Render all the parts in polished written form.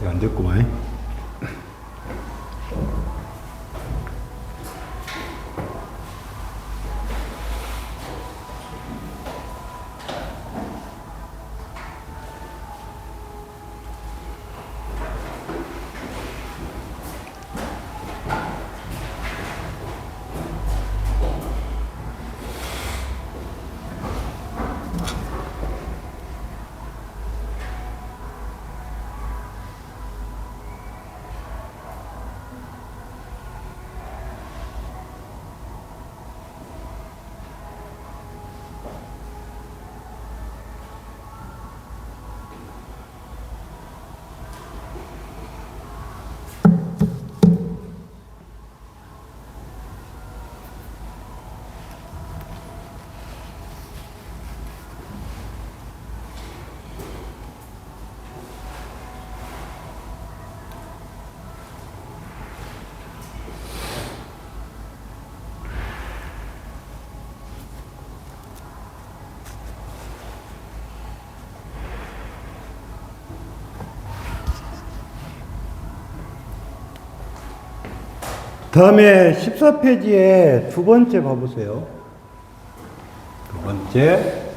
안 됐구만. 다음에 14페이지에 두 번째 봐보세요. 두 번째.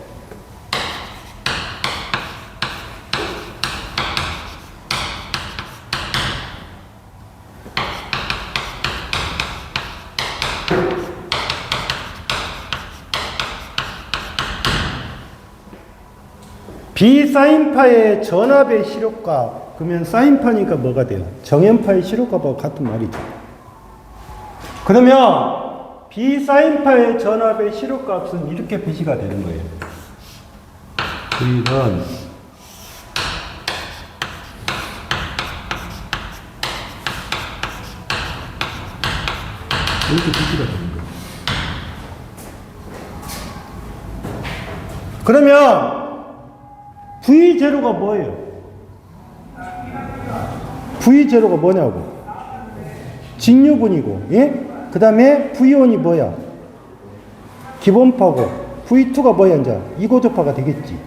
비사인파의 전압의 시력값. 그러면 사인파니까 뭐가 돼요? 정연파의 시력값하고 같은 말이죠. 그러면 비사인파의 전압의 시력값은 이렇게 표시가 되는 거예요. V는 이렇게 표시가 되는 거예요. 그러면 V0가 뭐예요? V0가 뭐냐고? 직류분이고, 예? 그 다음에 V1이 뭐야? 기본파고, V2가 뭐야, 이제? 이고조파가 되겠지.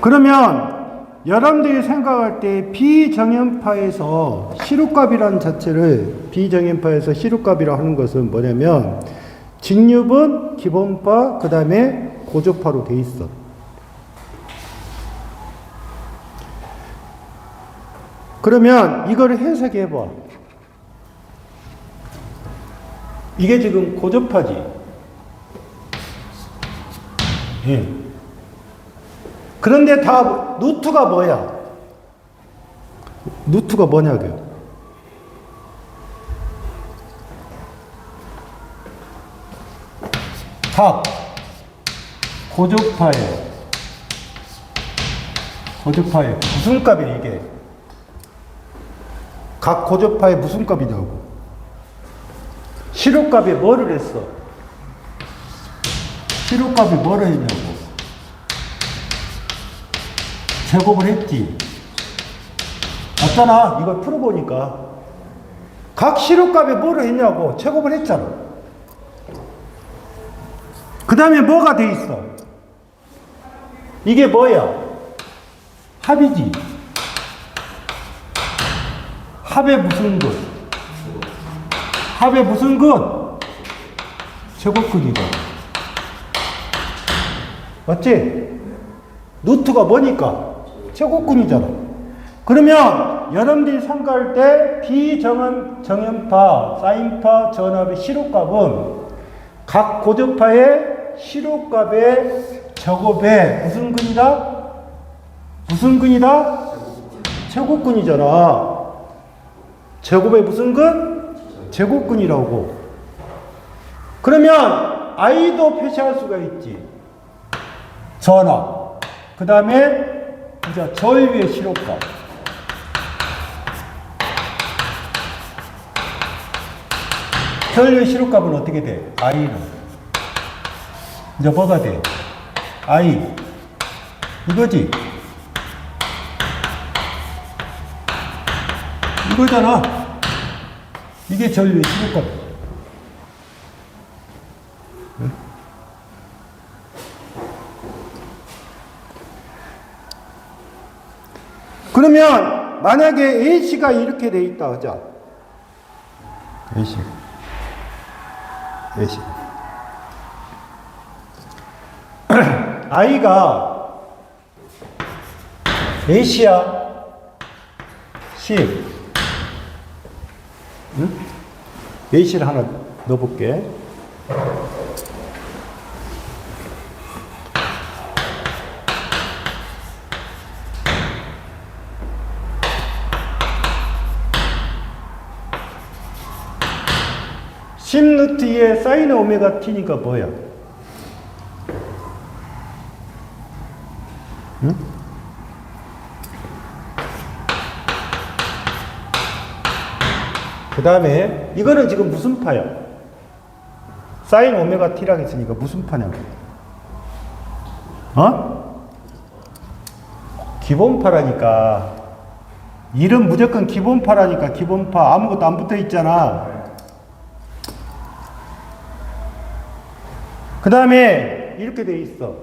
그러면, 여러분들이 생각할 때 비정연파에서 시루값이라는 자체를 비정연파에서 시루값이라고 하는 것은 뭐냐면, 직류분, 기본파, 그 다음에 고조파로 돼 있어. 그러면 이거를 해석해 봐. 이게 지금 고조파지. 예. 그런데 다 루트가 뭐야? 루트가 뭐냐고요? 각 고조파예요. 고조파예요. 무슨 값이에요, 이게? 각 고조파에 무슨 값이냐고. 시료값에 뭐를 했어? 시료값에 뭐를 했냐고. 제곱을 했지. 맞잖아. 이걸 풀어보니까. 각 시료값에 뭐를 했냐고. 제곱을 했잖아. 그 다음에 뭐가 돼 있어? 이게 뭐야? 합이지. 합의 무슨 근? 합의 무슨 근? 제곱근이다. 맞지? 루트가 뭐니까? 제곱근이잖아. 그러면 여러분들이参가할 때 비정연파, 사인파, 전압의 시료값은 각 고조파의 시료값의 제곱에 무슨 근이다? 무슨 근이다? 제곱근이잖아. 제곱의 무슨 근? 제곱근이라고. 그러면 I도 표시할 수가 있지. 전압. 그 다음에 이제 전류의 시료값. 전류의 시료값은 어떻게 돼? I는. 이제 뭐가 돼? I. 이거지? 이거잖아. 이게 전류의 시료값. 그러면 만약에 A씨가 이렇게 돼 있다 하자. A씨. I가 A씨야. 10. 응? A씨를 하나 넣어볼게. 심 루트 2의 사인 오메가 t니까 뭐야? 응? 그 다음에 이거는 지금 무슨 파야? 사인 오메가 t라고 했으니까 무슨 파냐고? 어? 기본파라니까. 이름 무조건 기본파라니까. 기본파 아무것도 안 붙어 있잖아. 그 다음에 이렇게 돼 있어.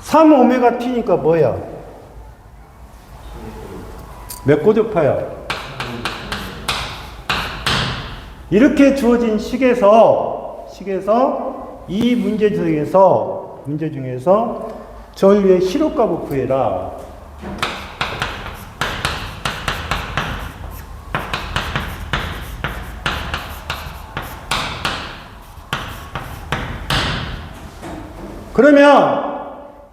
삼 오메가 t니까 뭐야? 몇 고조파야? 이렇게 주어진 식에서 이 문제 중에서 전류의 실효값을 구해라. 그러면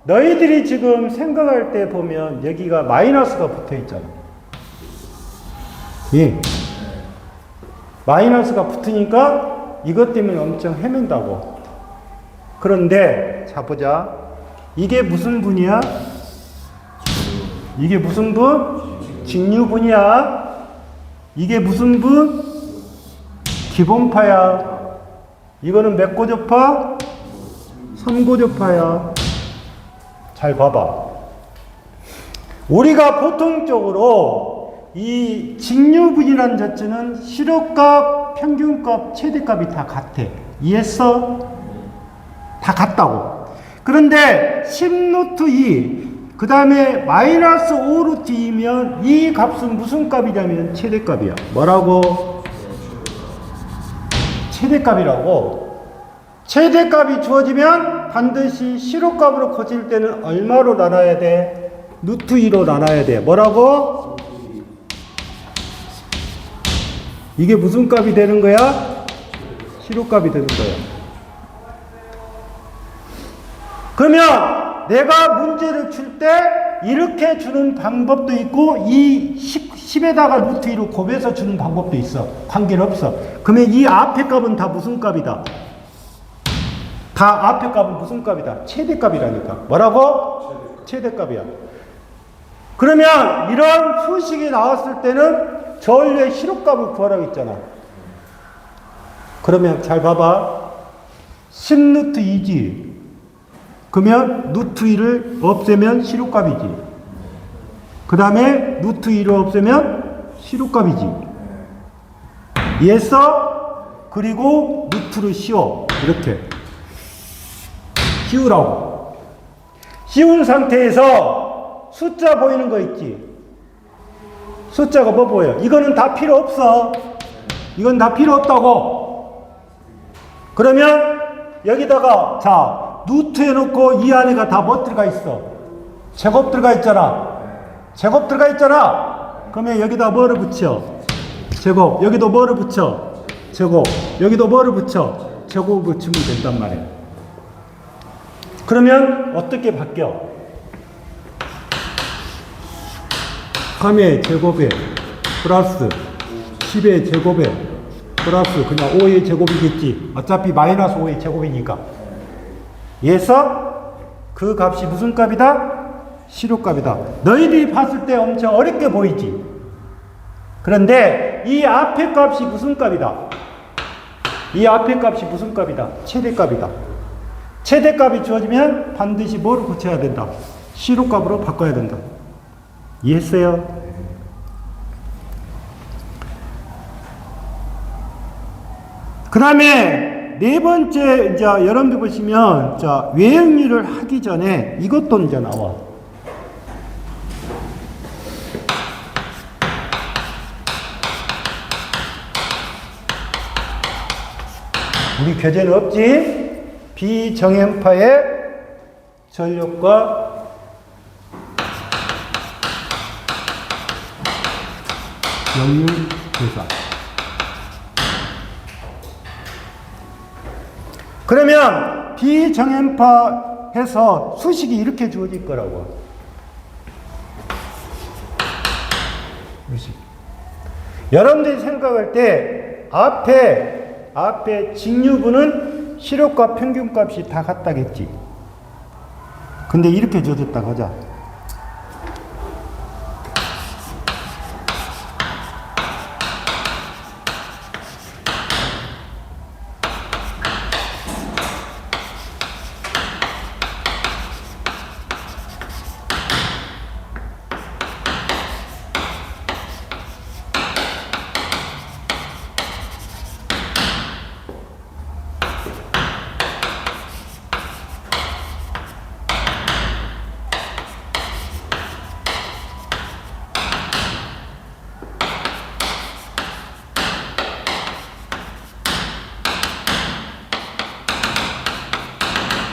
너희들이 지금 생각할 때 보면 여기가 마이너스가 붙어 있잖아. 예. 마이너스가 붙으니까 이것 때문에 엄청 헤맨다고. 그런데 자 보자. 이게 무슨 분이야? 이게 무슨 분? 직류분이야. 이게 무슨 분? 기본파야. 이거는 몇 고조파? 3고조파야. 잘 봐봐. 우리가 보통적으로 이 직류분이라는 자체는 실효값, 평균값, 최대값이 다 같아. 이해했어? 다 같다고. 그런데 10루트 2, 그 다음에 마이너스 5루트 2면 이 값은 무슨 값이냐면 최대값이야. 뭐라고? 최대값이라고. 최대값이 주어지면 반드시 실효값으로 커질 때는 얼마로 나눠야 돼? 루트 2로 나눠야 돼. 뭐라고? 이게 무슨 값이 되는 거야? 실효값이 되는 거야. 그러면 내가 문제를 줄 때 이렇게 주는 방법도 있고 이 10에다가 루트 2로 곱해서 주는 방법도 있어. 관계는 없어. 그러면 이 앞에 값은 다 무슨 값이다? 다 앞에 값은 무슨 값이다? 최대값이라니까. 뭐라고? 최대값이야. 그러면 이런 수식이 나왔을 때는 전류의 실효값을 구하라고 했잖아. 그러면 잘 봐봐. 10루트 2지. 그러면 루트 2를 없애면 실효값이지. 그 다음에 루트 2를 없애면 실효값이지. 이해했어? 그리고 루트를 씌워. 이렇게. 씌우라고. 씌운 상태에서 숫자 보이는 거 있지? 숫자가 뭐 보여? 이거는 다 필요 없어. 이건 다 필요 없다고. 그러면 여기다가 자 루트 해놓고 이 안에가 다 뭐 들어가 있어? 제곱 들어가 있잖아. 제곱 들어가 있잖아. 그러면 여기다 뭐를 붙여? 제곱. 여기도 뭐를 붙여? 제곱. 여기도 뭐를 붙여? 제곱을 붙이면 된단 말이야. 그러면 어떻게 바뀌어? 3의 제곱에 플러스 10의 제곱에 플러스 그냥 5의 제곱이겠지. 어차피 마이너스 5의 제곱이니까. 이해했어? 그 값이 무슨 값이다? 실효값이다. 너희들이 봤을 때 엄청 어렵게 보이지? 그런데 이 앞에 값이 무슨 값이다? 이 앞에 값이 무슨 값이다? 최대값이다. 최대값이 주어지면 반드시 뭐를 고쳐야 된다? 실효값으로 바꿔야 된다. 이해했어요? 그 그 다음에 네 번째, 이제 여러분들 보시면, 자, 외역률을 하기 전에 이것도 이제 나와. 우리 교재는 없지? 비정연파의 전력과 역률 계산. 그러면 비정연파해서 수식이 이렇게 주어질 거라고. 수식. 여러분들이 생각할 때 앞에 직류분은 시력과 평균값이 다 같다겠지. 근데 이렇게 줘줬다 가자.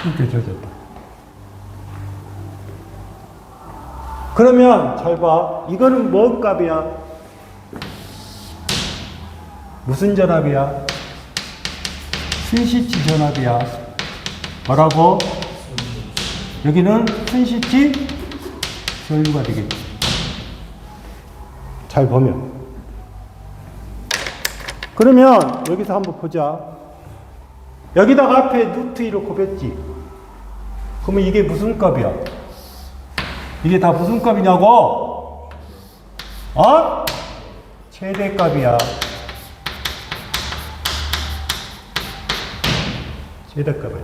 이렇게 젖었다. 그러면 잘 봐. 이거는 뭔 값이야? 무슨 전압이야? 순시치 전압이야. 뭐라고? 여기는 순시치 전류가 되겠지. 잘 보면. 그러면 여기서 한번 보자. 여기다가 앞에 루트 2로 곱했지. 그러면 이게 무슨 값이야? 이게 다 무슨 값이냐고? 어? 최대값이야. 최대값이야.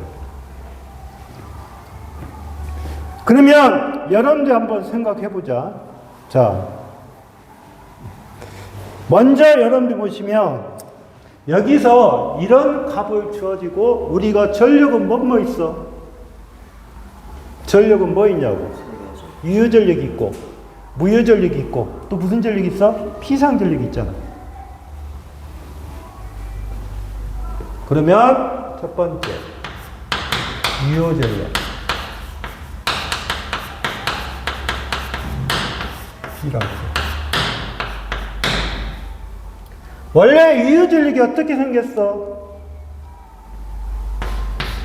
그러면 여러분들 한번 생각해보자. 자, 먼저 여러분들 보시면 여기서 이런 값을 주어지고 우리가 전력은 뭐 있어? 전력은 뭐 있냐고? 유효전력이 있고 무효전력이 있고 또 무슨 전력이 있어? 피상전력이 있잖아. 그러면 첫 번째 유효전력 P라고. 원래 유효전력이 어떻게 생겼어?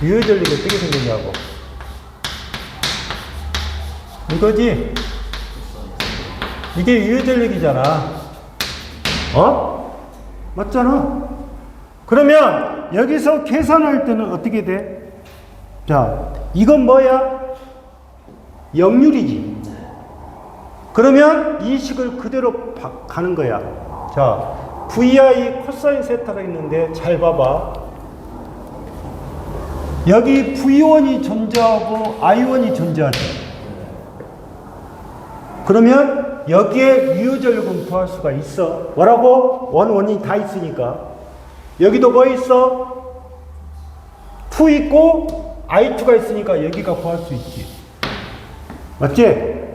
유효전력이 어떻게 생겼냐고? 이거지? 이게 유효전력이잖아. 어? 맞잖아. 그러면 여기서 계산할 때는 어떻게 돼? 자, 이건 뭐야? 역률이지. 그러면 이 식을 그대로 가는 거야. 자, VI 코사인 세타가 있는데 잘 봐봐. 여기 V1이 존재하고 I1이 존재하죠. 그러면 여기에 유효전력은 구할 수가 있어. 뭐라고? 원이 다 있으니까. 여기도 뭐 있어? 2 있고 I2가 있으니까 여기가 구할 수 있지. 맞지?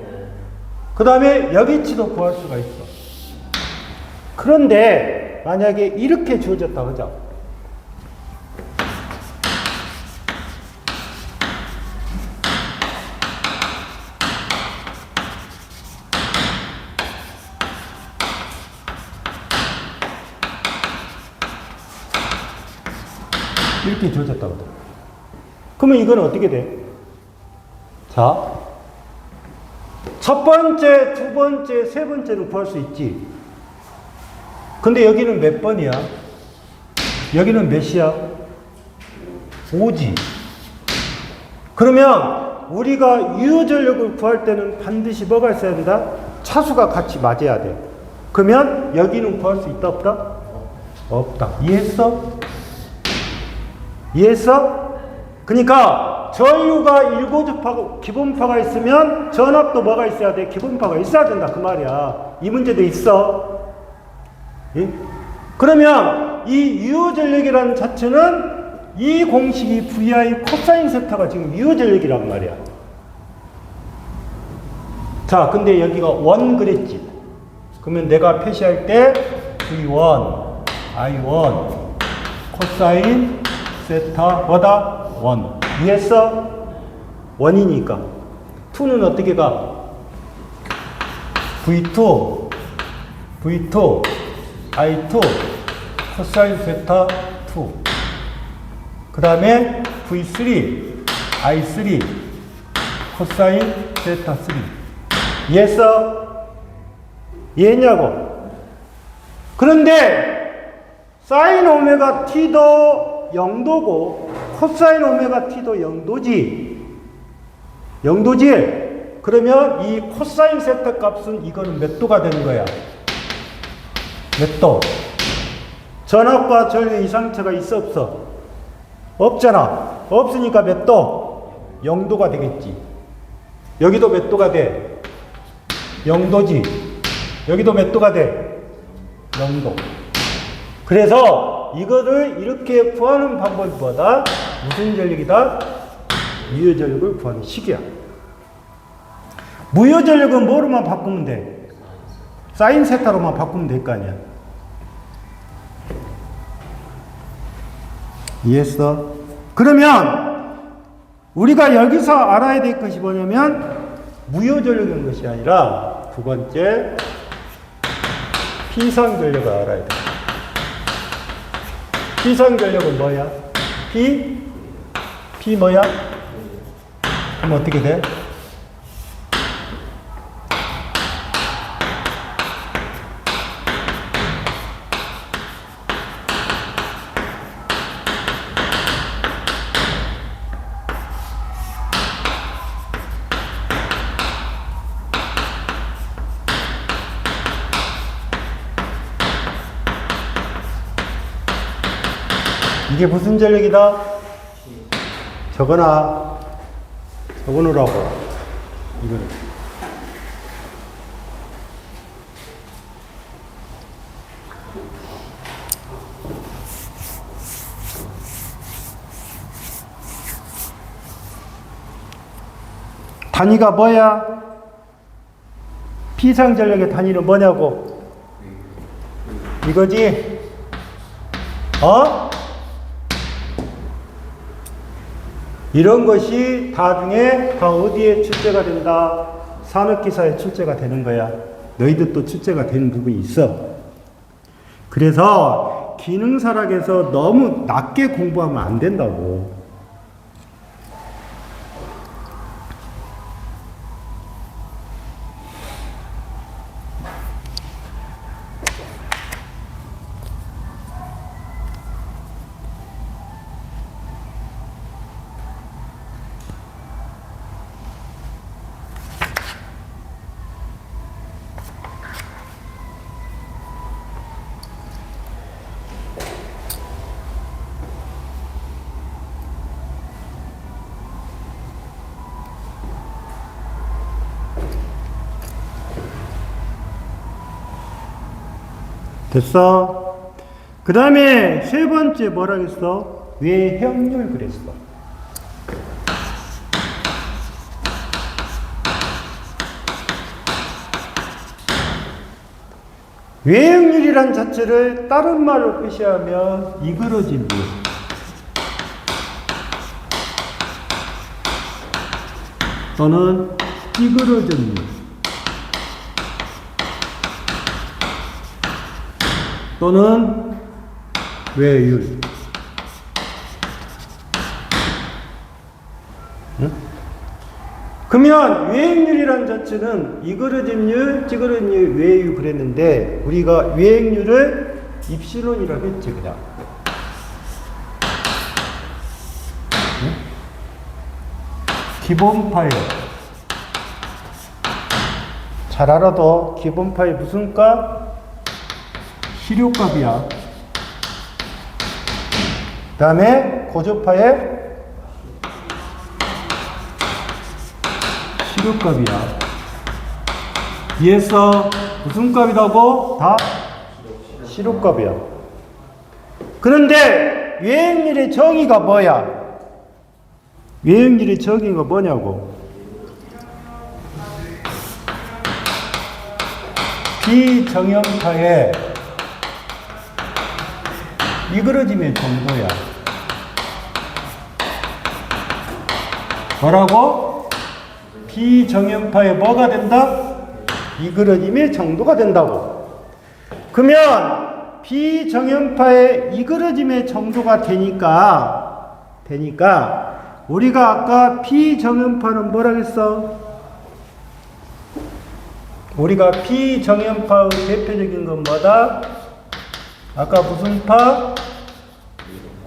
그 다음에 여기치도 구할 수가 있어. 그런데 만약에 이렇게 주어졌다 그러자. 이렇게 주어졌다고 돼. 그러면 이건 어떻게 돼? 자, 첫 번째, 두 번째, 세 번째는 구할 수 있지. 근데 여기는 몇 번이야? 여기는 몇이야? 5지. 그러면 우리가 유효전력을 구할 때는 반드시 뭐가 있어야 된다? 차수가 같이 맞아야 돼. 그러면 여기는 구할 수 있다 없다? 없다. 이해했어? 이해했어? 그러니까 전류가 일고접하고 기본파가 있으면 전압도 뭐가 있어야 돼? 기본파가 있어야 된다 그 말이야. 이 문제도 있어. 예? 그러면 그러면 이 유효 전력이라는 자체는 이 공식이 VI 코사인 세타가 지금 유효 전력이란 말이야. 자, 근데 여기가 1 그랬지. 그러면 내가 표시할 때 V1, I1, 코사인 세타 뭐다? 1. 이해했어? 1이니까. 2는 어떻게 가? V2, V2, I2, 코사인 세타 2. 그 다음에 V3, I3, 코사인 세타 3. 이해했어? 이해했냐고? 그런데 사인 오메가 t도 0도고 코사인 오메가 t도 0도지. 0도지? 그러면 이 코사인 세타 값은 이거는 몇 도가 되는 거야? 몇 도? 전압과 전류 이상차가 있어 없어? 없잖아. 없으니까 몇 도? 0도가 되겠지. 여기도 몇 도가 돼? 0도지. 여기도 몇 도가 돼? 0도. 그래서 이거를 이렇게 구하는 방법보다 무슨 전력이다? 무효 전력을 구하는 식이야. 무효 전력은 뭐로만 바꾸면 돼? 사인 세타로만 바꾸면 될 거 아니야. 이해했어? 그러면 우리가 여기서 알아야 될 것이 뭐냐면 무효 전력인 것이 아니라 두 번째 피상 전력을 알아야 돼. 피상 전력은 뭐야? P 뭐야? 그럼 어떻게 돼? 이게 무슨 전력이다? 적어놓으라고. 이거는. 단위가 뭐야? 피상 전력의 단위는 뭐냐고? 이거지? 이런 것이 나중에 다 어디에 출제가 된다? 산업기사에 출제가 되는 거야. 너희들 또 출제가 되는 부분이 있어. 그래서 기능사락에서 너무 낮게 공부하면 안 된다고. 됐어? 그 다음에 세 번째 뭐라 그랬어? 외형률 그랬어. 외형률이란 자체를 다른 말로 표시하면 이그러짐률. 또는 찌그러짐률. 또는 외율. 응? 그러면 외행률이라는 자체는 이그러짐률, 찌그러짐률, 외유 그랬는데 우리가 외행률을 입실론이라고 했지 그냥. 응? 기본파일. 잘 알아도 기본파일 무슨 값? 시료값이야. 그 다음에 고조파의 시료값이야. 이해했어? 무슨 값이라고? 다 시료값이야. 그런데 외역률의 정의가 뭐야? 외역률의 정의가 뭐냐고. 비정연파의 이그러짐의 정도야. 뭐라고? 비정연파의 뭐가 된다? 이그러짐의 정도가 된다고. 그러면 비정연파의 이그러짐의 정도가 되니까 우리가 아까 비정연파는 뭐라 그랬어? 우리가 비정연파의 대표적인 건 뭐다? 아까 무슨 파?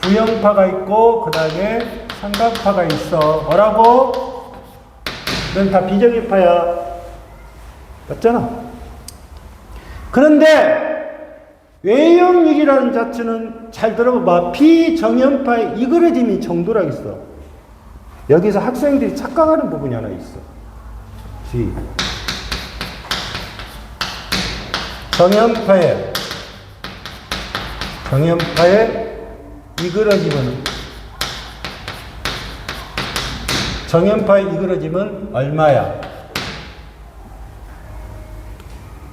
구형파가 있고 그 다음에 삼각파가 있어. 뭐라고? 넌 다 비정연파야. 맞잖아. 그런데 외역률이라는 자체는 잘 들어봐. 비정연파의 이그러짐이 정도라고 있어. 여기서 학생들이 착각하는 부분이 하나 있어. 정연파의 이그러짐은 얼마야?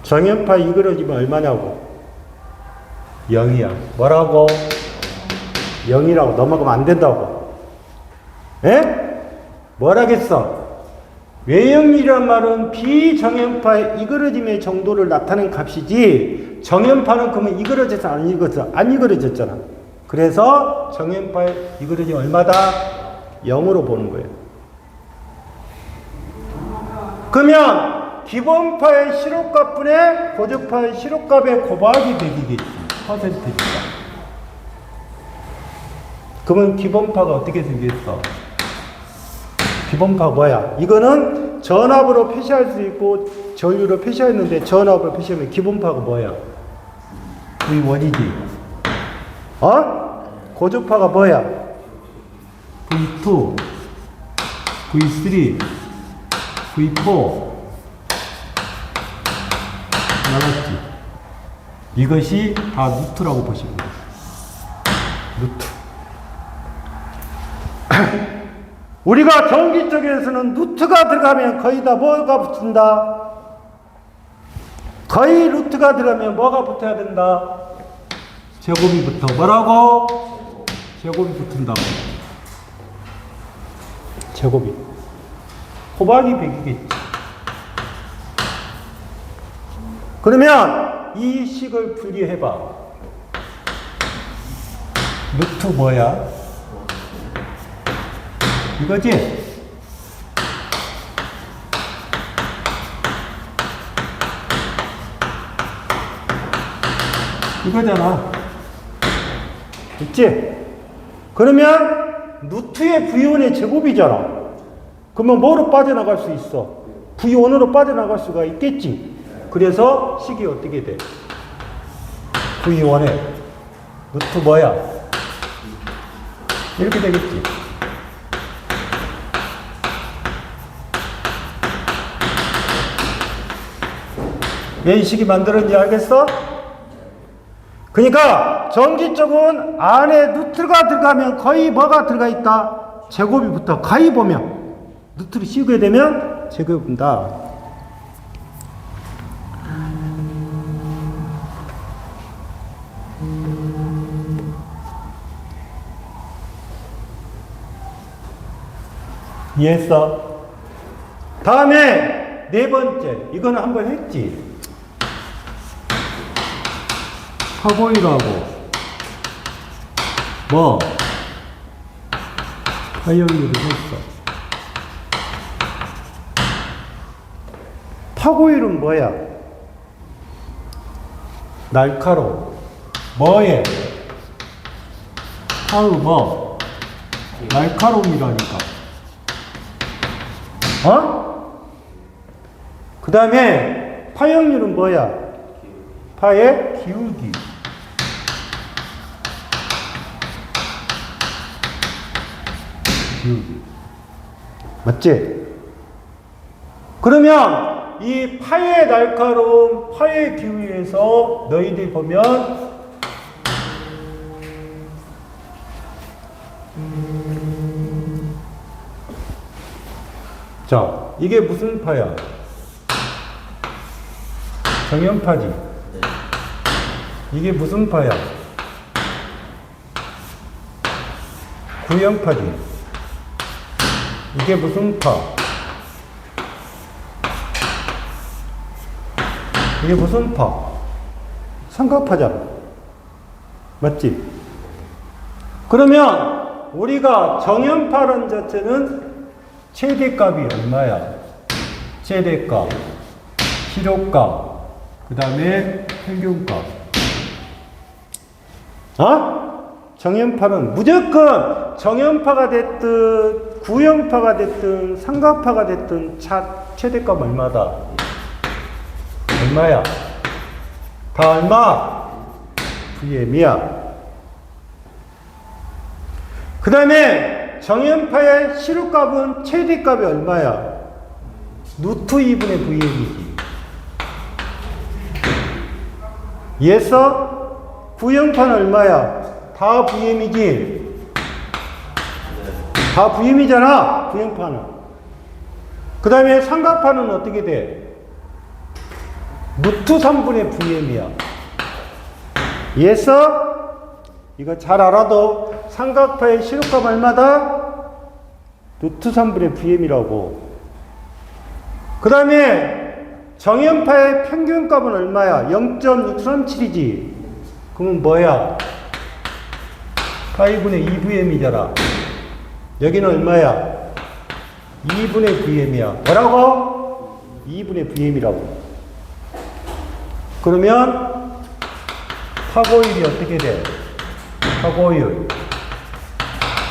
정연파의 이그러짐은 얼마냐고? 0이야. 뭐라고? 0이라고 넘어가면 안 된다고. 에? 뭐라겠어? 외역률이란 말은 비정연파의 이그러짐의 정도를 나타낸 값이지, 정연파는 그러면 이그러져서 안 이그러졌잖아. 그래서 정연파의 이그러짐이 얼마다? 0으로 보는 거예요. 그러면 기본파의 실호값분의 고적파의 실호값의 곱하기 100이겠지. 퍼센트니까. 그러면 기본파가 어떻게 생겼어? 기본파가 뭐야? 이거는 전압으로 표시할 수 있고 전류로 표시했는데 전압으로 표시하면 기본파가 뭐야? V1이지. 고적파가 뭐야? V2, V3, V4 나왔지? 이것이 다 루트라고 보시면 돼요. 루트. 우리가 전기 쪽에서는 루트가 들어가면 거의 다 뭐가 붙는다? 거의 루트가 들어가면 뭐가 붙어야 된다? 제곱이 붙어. 뭐라고? 제곱이 붙은다고. 제곱이. 곱하기 100이겠지. 그러면 이 식을 분리해봐. 루트 뭐야? 이거지? 이거잖아. 있지? 그러면 루트의 V1의 제곱이잖아. 그러면 뭐로 빠져나갈 수 있어? V1으로 빠져나갈 수가 있겠지. 그래서 식이 어떻게 돼? V1의 루트 뭐야? 이렇게 되겠지. 왜 이 식이 만들었는지 알겠어? 그러니까 전기 쪽은 안에 루트가 들어가면 거의 뭐가 들어가 있다? 제곱이 붙어. 가히 보면 루트를 씌우게 되면 제곱이 붙는다. 이해했어? 다음에 네 번째, 이거는 한번 했지. 파고이라고 뭐 파이어율을 했어. 파고일은 뭐야? 날카로워. 뭐에? 파우 뭐? 날카로움이라니까. 그 다음에 파형률은 뭐야? 파의 기울기. 기울기. 맞지? 그러면 이 파의 날카로움, 파의 기울기에서 너희들이 보면 자, 이게 무슨 파야? 정연파지. 이게 무슨 파야? 구연파지. 이게 무슨 파? 이게 무슨 파? 삼각파잖아. 맞지? 그러면 우리가 정연파라는 자체는 최대값이 얼마야? 최대값, 실효값, 그 다음에 평균값. 정연파는 무조건 정연파가 됐든 구연파가 됐든 삼각파가 됐든 최대값 얼마다? 얼마야? 다 얼마? VM이야. 그 다음에 정연파의 실효값은 최대값이 얼마야? 루트 2분의 VM이지. 얘서 구연파는 얼마야? 다 VM이지. 다 VM이잖아. 구연파는. 그 다음에 삼각파는 어떻게 돼? 루트 3분의 VM이야. 얘서 이거 잘 알아도 삼각파의 실효값 얼마다? 루트 3분의 VM이라고. 그 다음에 정연파의 평균값은 얼마야? 0.637이지. 그러면 뭐야? 파이분의 2VM이잖아. 여기는 얼마야? 2분의 VM이야. 뭐라고? 2분의 VM이라고. 그러면 파고율이 어떻게 돼? 파고율,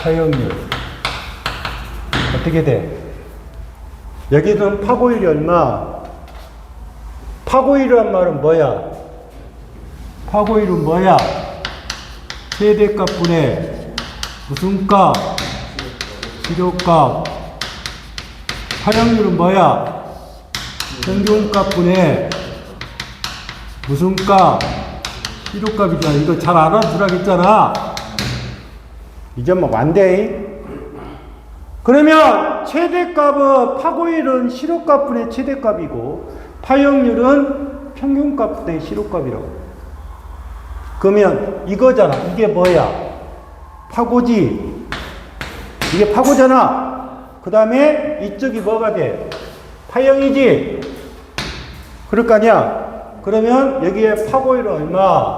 파형률 어떻게 돼? 여기는 파고율이 얼마? 파고율이란 말은 뭐야? 파고율은 뭐야? 최대값분의 무슨 값? 실효값. 파형률은 뭐야? 평균값분의 무슨 값? 실효값이잖아. 이거 잘 알아두라겠잖아. 이제 뭐 안 돼. 그러면 최대값은 파고율은 실효값분의 최대값이고 파형률은 평균값분의 실효값이라고. 그러면 이거잖아. 이게 뭐야? 파고지. 이게 파고잖아. 그 다음에 이쪽이 뭐가 돼? 파형이지. 그럴 거 아니야. 그러면 여기에 파고율은 얼마?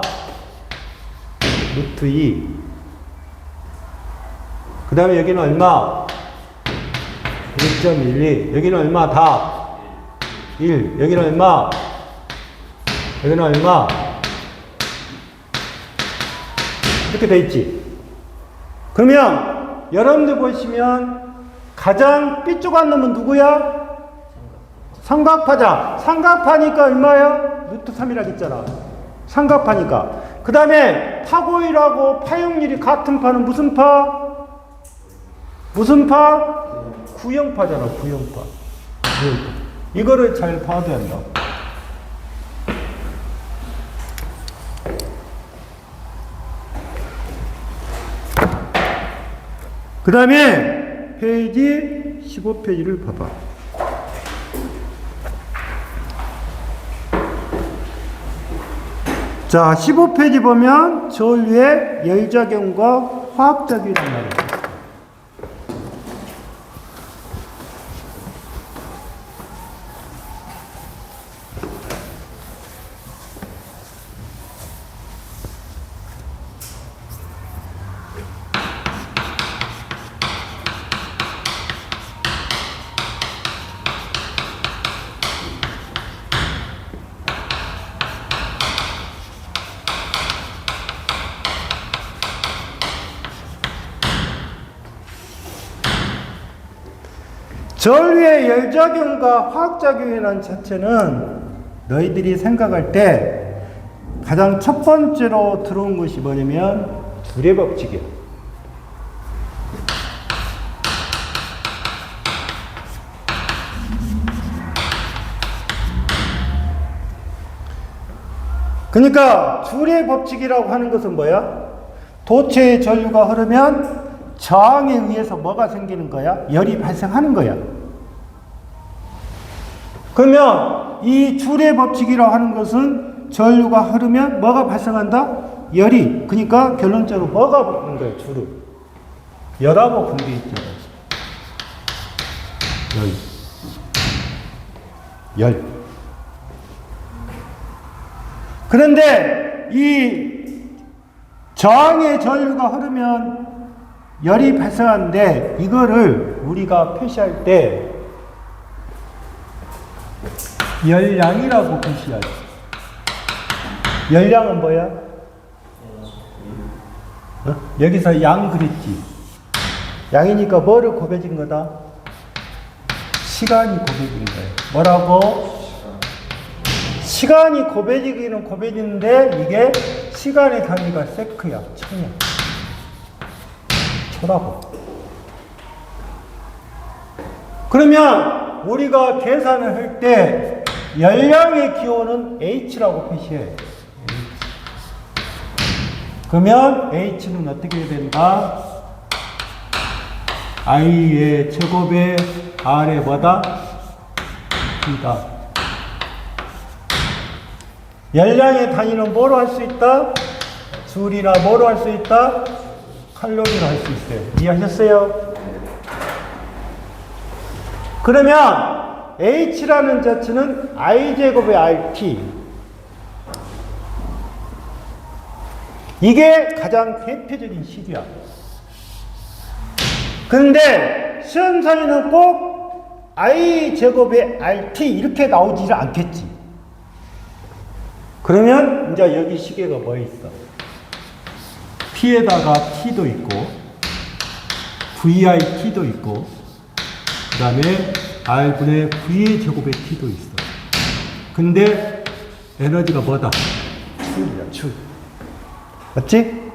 루트 2. 그 다음에 여기는 얼마? 1.12. 여기는 얼마? 다 1. 여기는 얼마? 여기는 얼마? 이렇게 돼 있지. 그러면 여러분들 보시면 가장 삐죽한 놈은 누구야? 삼각파자. 삼각파니까 얼마야? 루트 3이라고 했잖아. 삼각파니까. 그 다음에 파고율하고 파형률이 같은 파는 무슨 파? 무슨 파? 구형파잖아. 구형파. 이거를 잘 봐둬야 한다. 그 다음에 페이지 15페이지를 봐봐. 자, 15페이지 보면 전류의 열작용과 화학작용이란 말이에요. 전류의 열작용과 화학작용이라는 자체는 너희들이 생각할 때 가장 첫 번째로 들어온 것이 뭐냐면 둘의 법칙이야. 그러니까 둘의 법칙이라고 하는 것은 뭐야? 도체의 전류가 흐르면 저항에 의해서 뭐가 생기는 거야? 열이 발생하는 거야. 그러면 이 줄의 법칙이라고 하는 것은 전류가 흐르면 뭐가 발생한다? 열이. 그러니까 결론적으로 뭐가 붙는 거예요? 줄을. 열하고 분비있죠. 열. 그런데 이 저항의 전류가 흐르면 열이 발생하는데 이거를 우리가 표시할 때 열량이라고 표시하죠. 열량은 뭐야? 여기서 양 그랬지. 양이니까 뭐를 곱해진 거다? 시간이 곱해진 거예요. 뭐라고? 시간이 곱해지기는 곱해지는데 이게 시간의 단위가 세크야. 천이야. 초라고. 그러면 우리가 계산을 할 때 열량의 기호는 H라고 표시해. 그러면 H는 어떻게 된다? I의 제곱에 R의 뭐다? T다. 열량의 단위는 뭐로 할 수 있다? 줄이나 뭐로 할 수 있다? 칼로리로 할 수 있어요. 이해하셨어요? 그러면 H라는 자체는 I제곱의 RT. 이게 가장 대표적인 식이야. 근데 시험상에는 꼭 I제곱의 RT 이렇게 나오지를 않겠지. 그러면 이제 여기 시계가 뭐 있어? P에다가 T도 있고 VIT도 있고 그 다음에 R분의 V 제곱의 T도 있어. 근데 에너지가 뭐다? 줄이야, 줄. 맞지?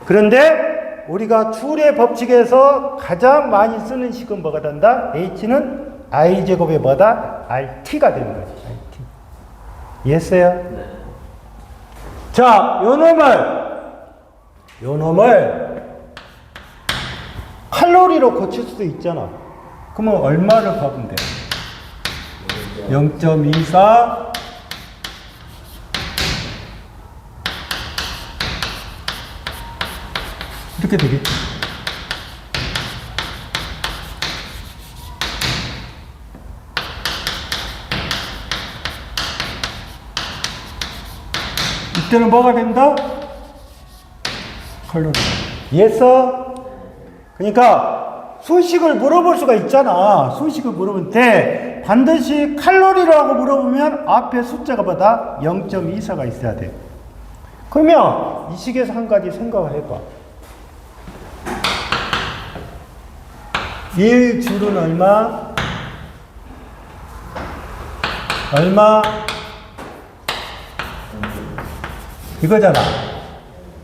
그런데 우리가 줄의 법칙에서 가장 많이 쓰는 식은 뭐가 된다? H는 I제곱의 뭐다? RT가 되는 거지. RT. 이해했어요? 네. 자, 요 놈을 칼로리로 고칠 수도 있잖아. 그러면 얼마를 곱으면 돼? 0.24 이렇게 되겠지. 이때는 뭐가 된다? 칼로리. 이해했어? 그러니까 수식을 물어볼 수가 있잖아. 수식을 물어볼 때 반드시 칼로리라고 물어보면 앞에 숫자가 뭐다? 0.24가 있어야 돼. 그러면 이 식에서 한 가지 생각을 해봐. 1줄은 얼마? 얼마? 이거잖아.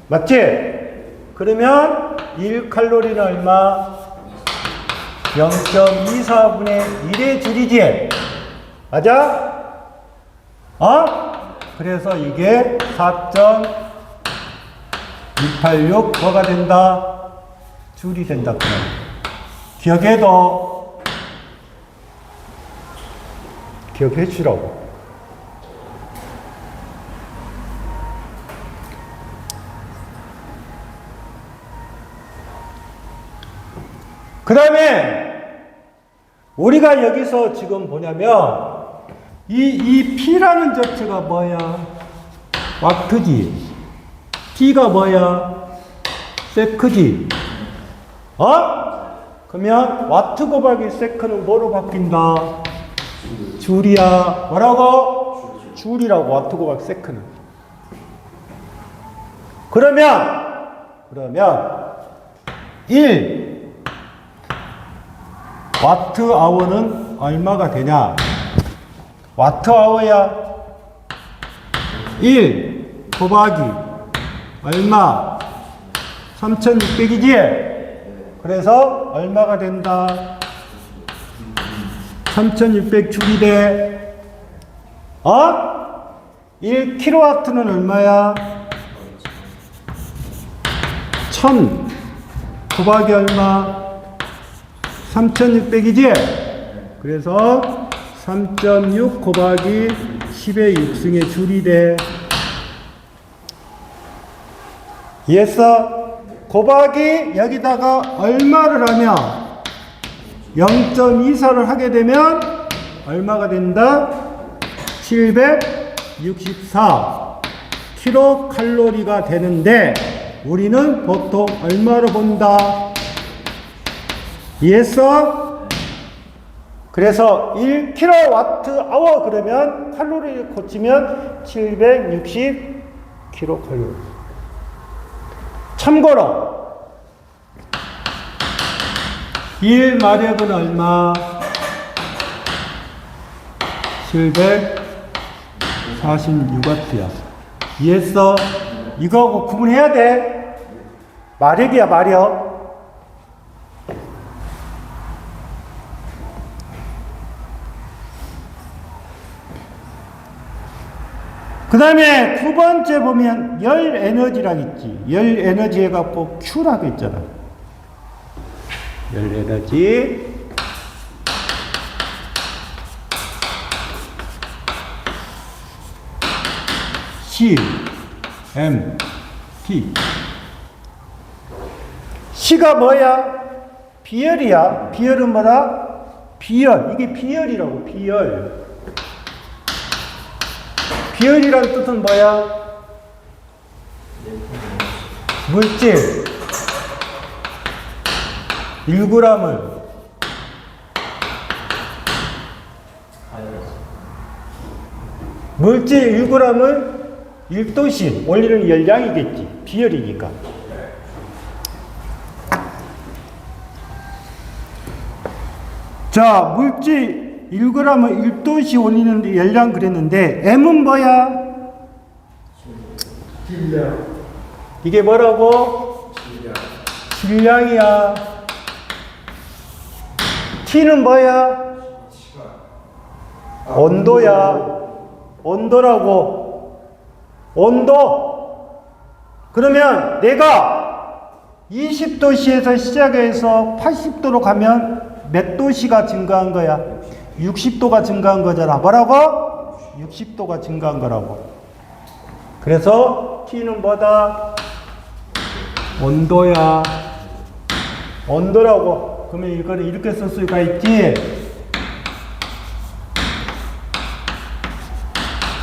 맞지? 그러면 1칼로리는 얼마? 0.24분의 1의 줄이지? 맞아? 그래서 이게 4.286 뭐가 된다? 줄이 된다. 기억해도 기억해 주라고. 그 다음에 우리가 여기서 지금 뭐냐면 이 P라는 자체가 뭐야? 와트지. T가 뭐야? 세크지. 그러면 와트 곱하기 세크는 뭐로 바뀐다? 줄이야. 뭐라고? 줄이라고. 와트 곱하기 세크는. 그러면 1 와트 아워는 얼마가 되냐? 와트 아워야 1 곱하기 얼마? 3600이지? 그래서 얼마가 된다? 3600 줄이 돼. 1kW는 얼마야? 1000 곱하기 얼마? 3600이지? 그래서 3.6 곱하기 10의 6승의 줄이 돼. 이해했어? 곱하기 여기다가 얼마를 하면 0.24를 하게 되면 얼마가 된다? 764 킬로칼로리가 되는데 우리는 보통 얼마로 본다? 이해했어? 그래서 1kWh 그러면 칼로리를 고치면 760 킬로칼로리. 참고로 1마력은 얼마? 746W야. 이해했어? 이거하고 구분해야 돼. 마력이야, 마력. 그 다음에 두 번째 보면 열 에너지라고 있지. 열 에너지 해갖고 Q라고 있잖아. 열 에너지. C, M, T. C가 뭐야? 비열이야. 비열은 뭐라? 비열. 이게 비열이라고, 비열. 비열이라는 뜻은 뭐야? 물질 1g을 물질 1g을 1도씩 원리는 열량이겠지. 비열이니까. 자, 물질 1g을 1도씩 올리는 열량 그랬는데 M은 뭐야? 질량. 이게 뭐라고? 질량이야. T는 뭐야? 온도야. 온도라고. 온도. 그러면 내가 20도씨에서 시작해서 80도로 가면 몇 도씨가 증가한 거야? 60도가 증가한 거잖아. 뭐라고? 60도가 증가한 거라고. 그래서 T는 뭐다? 온도야. 온도라고. 그러면 이거는 이렇게 쓸 수가 있지.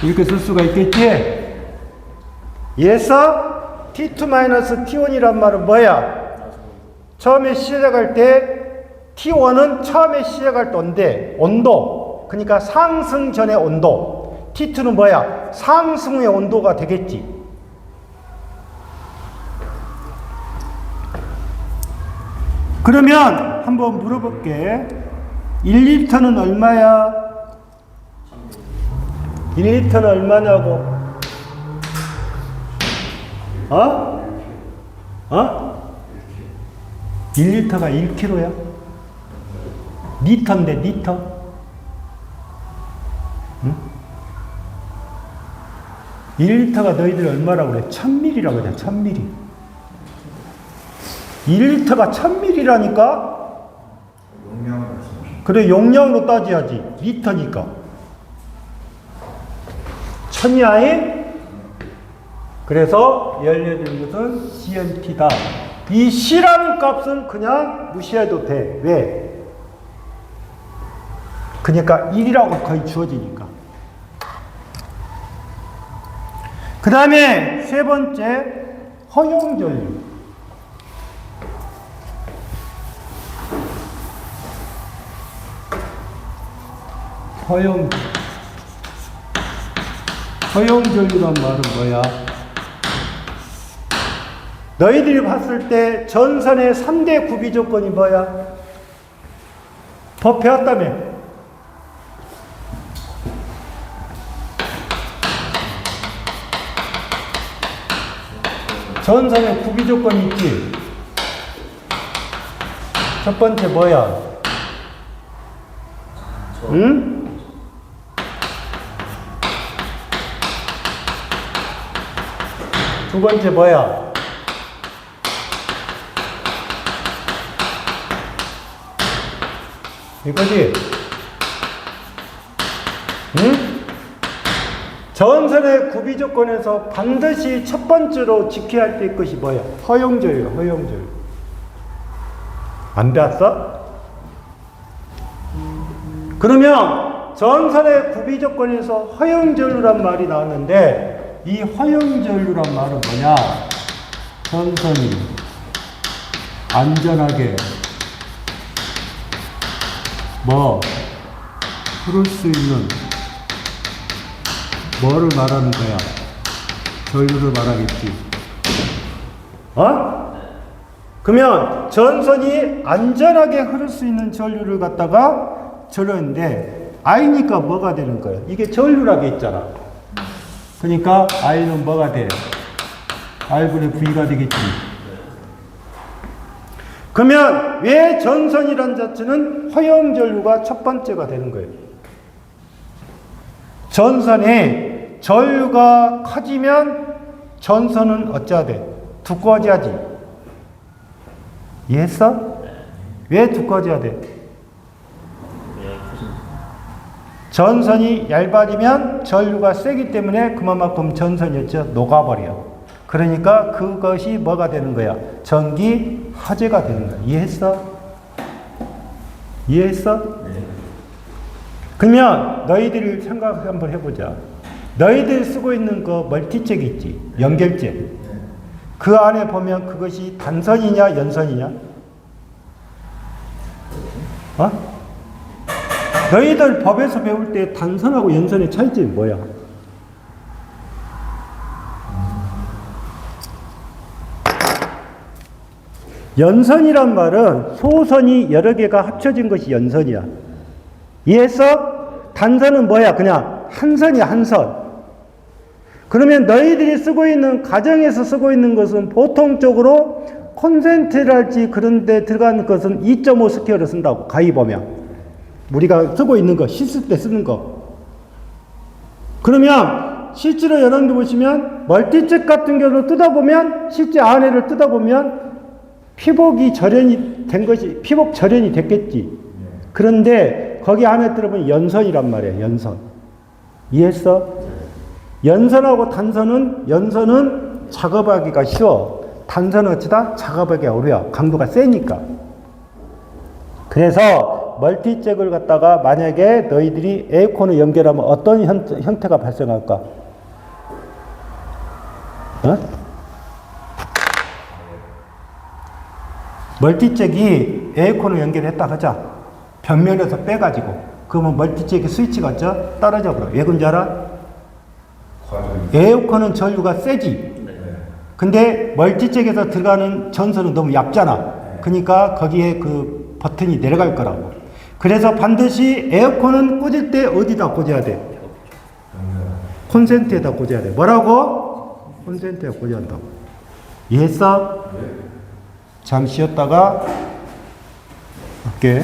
이렇게 쓸 수가 있겠지. 이해했어? T2-T1이란 말은 뭐야? 처음에 시작할 때 T1은 처음에 시작할 때 온도. 그러니까 상승 전의 온도. T2는 뭐야? 상승 후의 온도가 되겠지. 그러면 한번 물어볼게. 1리터는 얼마야? 1리터는 얼마냐고? 어? 1리터가 1kg야? 리터인데, 리터? 응? 1리터가 너희들 얼마라고 그래? 1000ml라고 그래, 1000ml. 1리터가 1000ml라니까? 그래, 용량으로 따져야지. 리터니까. 1000이야잉? 그래서 열려진 것은 CNT다. 이 C라는 값은 그냥 무시해도 돼. 왜? 그러니까 1이라고 거의 주어지니까. 그 다음에 세 번째, 허용전류. 허용전류란 말은 뭐야? 너희들이 봤을 때 전선의 3대 구비 조건이 뭐야? 법 배웠다며? 전선의 구비 조건이 있지? 첫 번째 뭐야? 응? 두 번째 뭐야? 이거지? 응? 전선의 구비 조건에서 반드시 첫 번째로 지켜야 될 것이 뭐야? 허용전류, 허용전류. 안 배웠어? 그러면 전선의 구비 조건에서 허용전류란 말이 나왔는데 이 허용전류란 말은 뭐냐? 전선이 안전하게 흐를 수 있는 뭐를 말하는 거야? 전류를 말하겠지. 그러면 전선이 안전하게 흐를 수 있는 전류를 갖다가 전류인데 I니까 뭐가 되는 거야? 이게 전류라고 했잖아. 그러니까 I는 뭐가 돼? R분의 V가 되겠지. 그러면 왜 전선이란 자체는 허용전류가 첫 번째가 되는 거예요? 전선에 전류가 커지면 전선은 어찌해야 돼? 두꺼워져야지. 이해했어? 왜 두꺼워져야 돼? 전선이 얇아지면 전류가 세기 때문에 그만큼 전선이 녹아버려. 그러니까 그것이 뭐가 되는 거야? 전기 화재가 되는 거야. 이해했어? 이해했어? 네. 그러면 너희들이 생각 한번 해보자. 너희들이 쓰고 있는 그 멀티잭 있지? 연결잭. 네. 그 안에 보면 그것이 단선이냐 연선이냐? 너희들 법에서 배울 때 단선하고 연선의 차이점이 뭐야? 연선이란 말은 소선이 여러 개가 합쳐진 것이 연선이야. 이해했어? 단선은 뭐야? 그냥 한 선이야, 한 선. 그러면 너희들이 쓰고 있는, 가정에서 쓰고 있는 것은 보통적으로 콘센트랄지 그런 데 들어가는 것은 2.5 스퀘어를 쓴다고, 가히 보면. 우리가 쓰고 있는 거, 씻을 때 쓰는 거. 그러면 실제로 여러분들 보시면 멀티잭 같은 경우를 뜯어보면, 실제 안에를 뜯어보면 피복이 절연이 된 것이, 피복 절연이 됐겠지. 그런데 거기 안에 들어보면 연선이란 말이야, 연선. 이해했어? 연선하고 단선은, 연선은 작업하기가 쉬워. 단선은 어찌다? 작업하기가 어려워. 강도가 세니까. 그래서 멀티잭을 갖다가 만약에 너희들이 에어컨을 연결하면 어떤 형태가 발생할까? 멀티잭이 에어컨을 연결했다 하자. 벽면에서 빼가지고. 그러면 멀티잭의 스위치가 떨어져 버려. 왜 그런지 알아? 에어컨은 전류가 세지. 근데 멀티잭에서 들어가는 전선은 너무 얇잖아. 그러니까 거기에 그 버튼이 내려갈 거라고. 그래서 반드시 에어컨은 꽂을 때 어디다 꽂아야 돼? 콘센트에다 꽂아야 돼. 뭐라고? 콘센트에 꽂아야 한다고. 이해했어? 잠시 쉬었다가 할게.